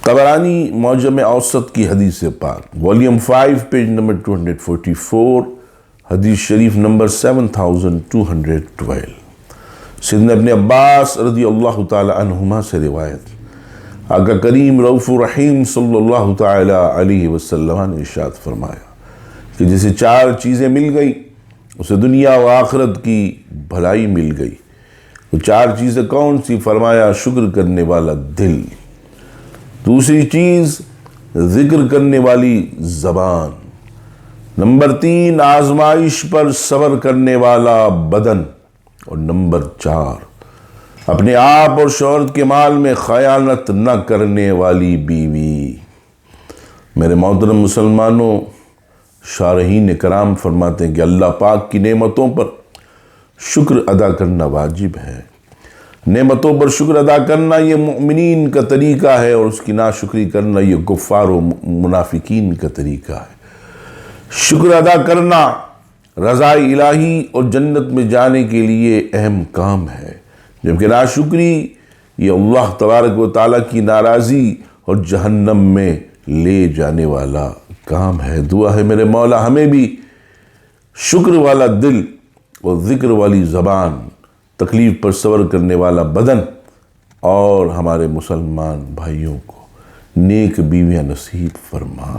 طبرانی معجم اوسط کی حدیث پاک والیوم 5 پیج نمبر 244 حدیث شریف نمبر 7212 سیدنا ابن عباس رضی اللہ تعالی عنہما سے روایت، آقا کریم رؤوف الرحیم صلی اللہ تعالی علیہ وسلم نے ارشاد فرمایا کہ جسے 4 چیزیں مل گئی اسے دنیا و آخرت کی بھلائی مل گئی۔ وہ 4 چیزیں کون سی؟ فرمایا شکر کرنے والا دل، دوسری چیز ذکر کرنے والی زبان، نمبر 3 آزمائش پر صبر کرنے والا بدن، اور نمبر 4 اپنے آپ اور شوہر کے مال میں خیانت نہ کرنے والی بیوی۔ میرے محترم مسلمانوں، شارحین کرام فرماتے ہیں کہ اللہ پاک کی نعمتوں پر شکر ادا کرنا واجب ہے۔ نعمتوں پر شکر ادا کرنا یہ مومنین کا طریقہ ہے، اور اس کی ناشکری کرنا یہ کفار و منافقین کا طریقہ ہے۔ شکر ادا کرنا رضا الہی اور جنت میں جانے کے لیے اہم کام ہے، جبکہ ناشکری یہ اللہ تبارک و تعالیٰ کی ناراضی اور جہنم میں لے جانے والا کام ہے۔ دعا ہے میرے مولا ہمیں بھی شکر والا دل اور ذکر والی زبان، تکلیف پر صبر کرنے والا بدن، اور ہمارے مسلمان بھائیوں کو نیک بیویاں نصیب فرما۔